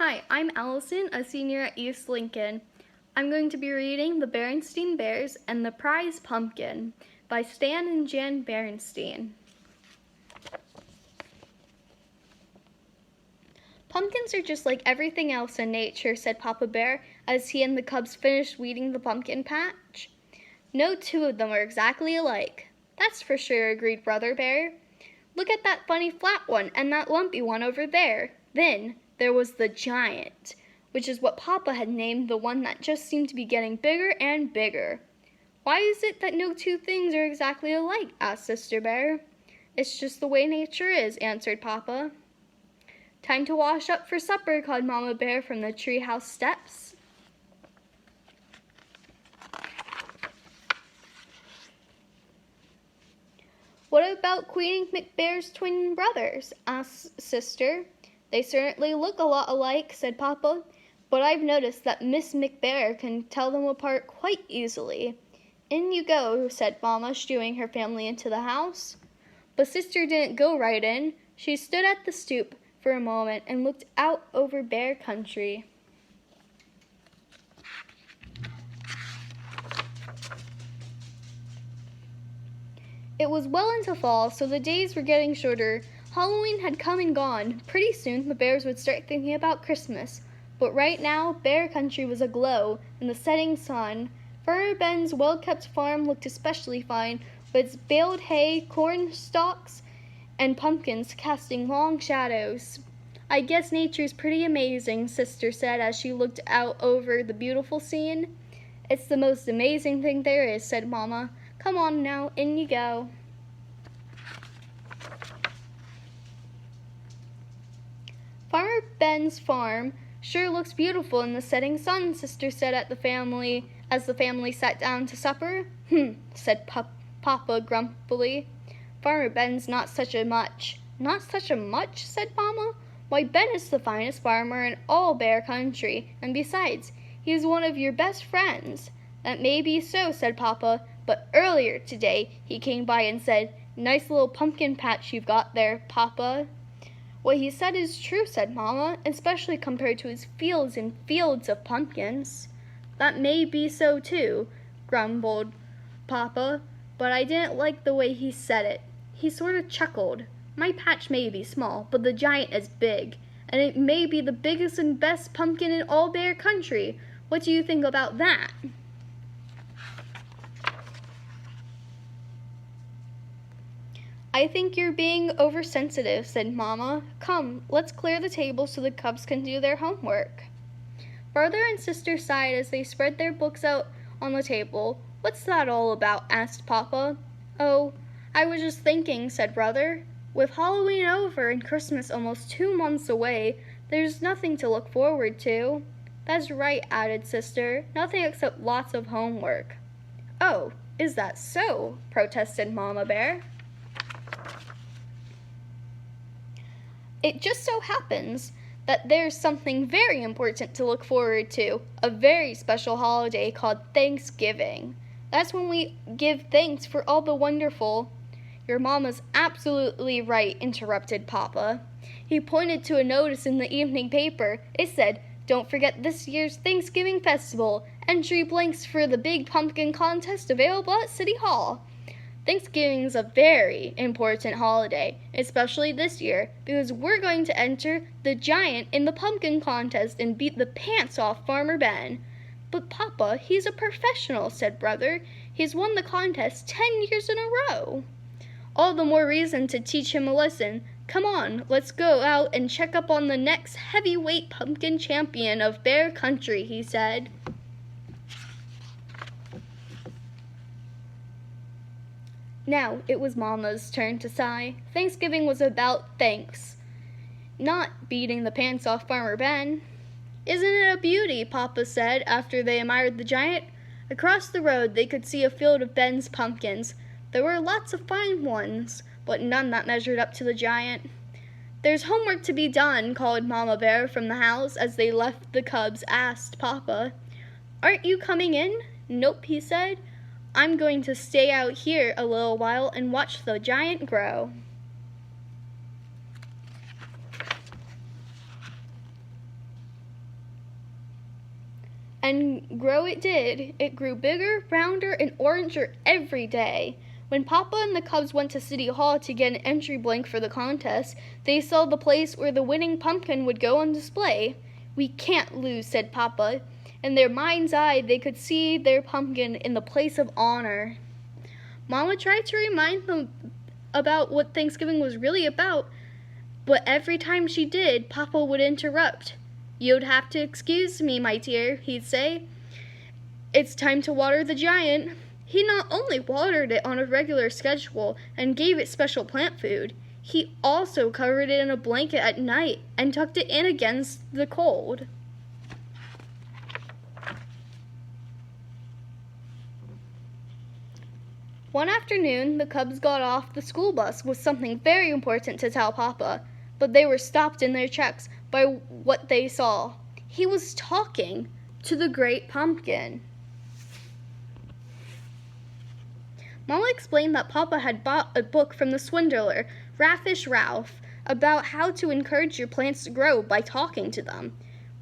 Hi, I'm Alison, a senior at East Lincoln. I'm going to be reading The Berenstain Bears and the Prize Pumpkin by Stan and Jan Berenstain. Pumpkins are just like everything else in nature, said Papa Bear as he and the cubs finished weeding the pumpkin patch. No two of them are exactly alike. That's for sure, agreed Brother Bear. Look at that funny flat one and that lumpy one over there. Then there was the giant, which is what Papa had named the one that just seemed to be getting bigger and bigger. Why is it that no two things are exactly alike? Asked Sister Bear. It's just the way nature is, answered Papa. Time to wash up for supper, called Mama Bear from the treehouse steps. What about Queen McBear's twin brothers? Asked Sister. They certainly look a lot alike, said Papa, but I've noticed that Miss McBear can tell them apart quite easily. In you go, said Mama, shooing her family into the house. But Sister didn't go right in. She stood at the stoop for a moment and looked out over Bear Country. It was well into fall, so the days were getting shorter. Halloween had come and gone. Pretty soon the bears would start thinking about Christmas. But right now, Bear Country was aglow in the setting sun. Farmer Ben's well-kept farm looked especially fine, with its baled hay, corn stalks, and pumpkins casting long shadows. I guess nature's pretty amazing, Sister said as she looked out over the beautiful scene. It's the most amazing thing there is, said Mama. Come on now, in you go. Farmer Ben's farm sure looks beautiful in the setting sun, Sister said as the family sat down to supper. Said Papa grumpily. Farmer Ben's not such a much. Not such a much, said Mama. Why, Ben is the finest farmer in all Bear Country, and besides, he is one of your best friends. That may be so, said Papa, but earlier today he came by and said, Nice little pumpkin patch you've got there, Papa. What he said is true, said Mama, especially compared to his fields and fields of pumpkins. That may be so too, grumbled Papa, but I didn't like the way he said it. He sort of chuckled. My patch may be small, but the giant is big, and it may be the biggest and best pumpkin in all Bear Country. What do you think about that? I think you're being oversensitive, said Mama. Come, let's clear the table so the cubs can do their homework. Brother and Sister sighed as they spread their books out on the table. What's that all about? Asked Papa. Oh, I was just thinking, said Brother. With Halloween over and Christmas almost 2 months away, there's nothing to look forward to. That's right, added Sister. Nothing except lots of homework. Oh, is that so? Protested Mama Bear. It just so happens that there's something very important to look forward to, a very special holiday called Thanksgiving. That's when we give thanks for all the wonderful. Your mama's absolutely right, interrupted Papa. He pointed to a notice in the evening paper. It said, Don't forget this year's Thanksgiving festival. Entry blanks for the big pumpkin contest available at City Hall. Thanksgiving is a very important holiday, especially this year, because we're going to enter the giant in the pumpkin contest and beat the pants off Farmer Ben. But Papa, he's a professional, said Brother. He's won the contest 10 years in a row. All the more reason to teach him a lesson. Come on, let's go out and check up on the next heavyweight pumpkin champion of Bear Country, he said. Now it was Mama's turn to sigh. Thanksgiving was about thanks, not beating the pants off Farmer Ben. Isn't it a beauty? Papa said after they admired the giant. Across the road they could see a field of Ben's pumpkins. There were lots of fine ones, but none that measured up to the giant. There's homework to be done, called Mama Bear from the house as they left. The cubs asked Papa, Aren't you coming in? Nope, he said. I'm going to stay out here a little while and watch the giant grow. And grow it did. It grew bigger, rounder, and oranger every day. When Papa and the Cubs went to City Hall to get an entry blank for the contest, they saw the place where the winning pumpkin would go on display. "We can't lose," said Papa. In their mind's eye, they could see their pumpkin in the place of honor. Mama tried to remind them about what Thanksgiving was really about, but every time she did, Papa would interrupt. "You'd have to excuse me, my dear," he'd say. "It's time to water the giant." He not only watered it on a regular schedule and gave it special plant food, he also covered it in a blanket at night and tucked it in against the cold. One afternoon, the Cubs got off the school bus with something very important to tell Papa, but they were stopped in their tracks by what they saw. He was talking to the great pumpkin. Mama explained that Papa had bought a book from the swindler, Raffish Ralph, about how to encourage your plants to grow by talking to them.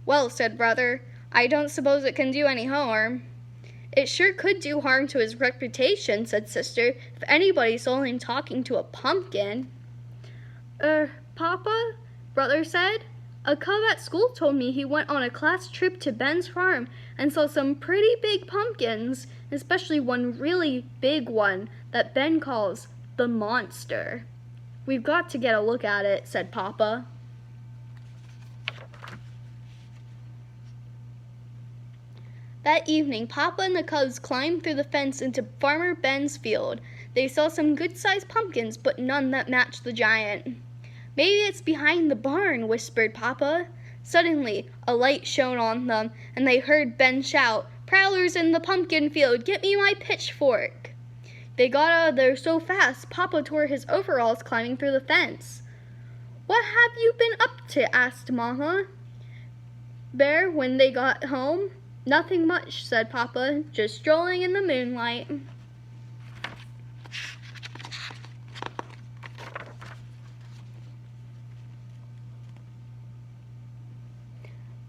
"Well," said Brother, "I don't suppose it can do any harm." "It sure could do harm to his reputation," said Sister, "if anybody saw him talking to a pumpkin." Papa," Brother said, "a cub at school told me he went on a class trip to Ben's farm and saw some pretty big pumpkins, especially one really big one that Ben calls the monster." "We've got to get a look at it," said Papa. That evening, Papa and the Cubs climbed through the fence into Farmer Ben's field. They saw some good-sized pumpkins, but none that matched the giant. "Maybe it's behind the barn," whispered Papa. Suddenly, a light shone on them, and they heard Ben shout, "Prowlers in the pumpkin field! Get me my pitchfork!" They got out of there so fast, Papa tore his overalls climbing through the fence. "What have you been up to?" asked Mama Bear when they got home. "Nothing much," said Papa, "just strolling in the moonlight."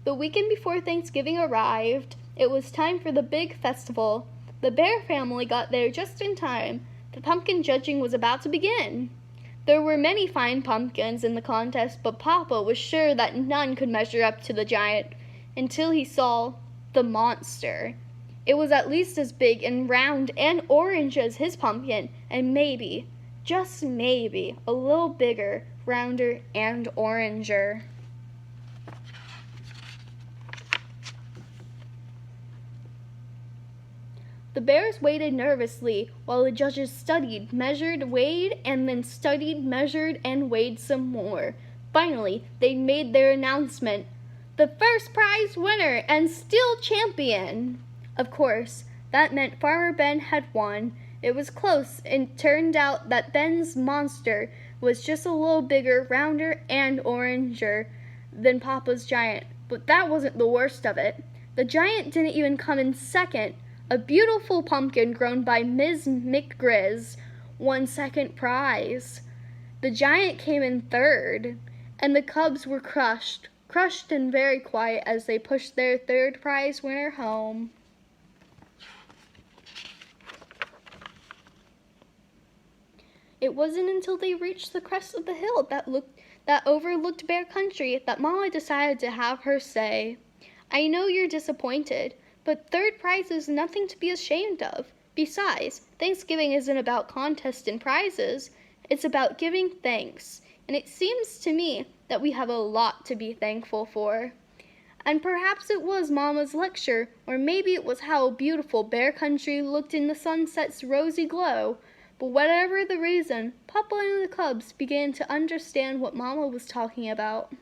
The weekend before Thanksgiving arrived. It was time for the big festival. The Bear family got there just in time. The pumpkin judging was about to begin. There were many fine pumpkins in the contest, but Papa was sure that none could measure up to the giant until he saw the monster. It was at least as big and round and orange as his pumpkin, and maybe, just maybe, a little bigger, rounder, and oranger. The Bears waited nervously while the judges studied, measured, weighed, and then studied, measured, and weighed some more. Finally, they made their announcement. "The first prize winner and still champion!" Of course, that meant Farmer Ben had won. It was close, and turned out that Ben's monster was just a little bigger, rounder, and oranger than Papa's giant. But that wasn't the worst of it. The giant didn't even come in second. A beautiful pumpkin grown by Ms. McGrizz won second prize. The giant came in third, and the Cubs were crushed and very quiet as they pushed their third prize winner home. It wasn't until they reached the crest of the hill that overlooked Bear Country that Mama decided to have her say. "I know you're disappointed, but third prize is nothing to be ashamed of. Besides, Thanksgiving isn't about contests and prizes. It's about giving thanks. And it seems to me that we have a lot to be thankful for." And perhaps it was Mama's lecture, or maybe it was how beautiful Bear Country looked in the sunset's rosy glow. But whatever the reason, Papa and the Cubs began to understand what Mama was talking about.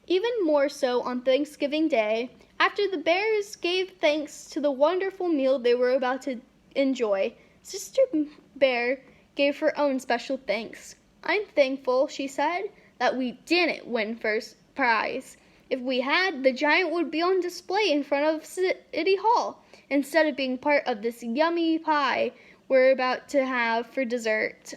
Even more so on Thanksgiving Day, after the Bears gave thanks to the wonderful meal they were about to enjoy, Sister Bear gave her own special thanks. "I'm thankful," she said, "that we didn't win first prize. If we had, the giant would be on display in front of City Hall, instead of being part of this yummy pie we're about to have for dessert."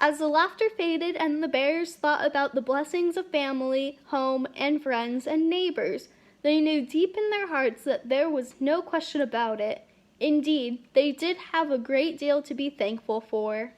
As the laughter faded and the bears thought about the blessings of family, home, and friends and neighbors, they knew deep in their hearts that there was no question about it. Indeed, they did have a great deal to be thankful for.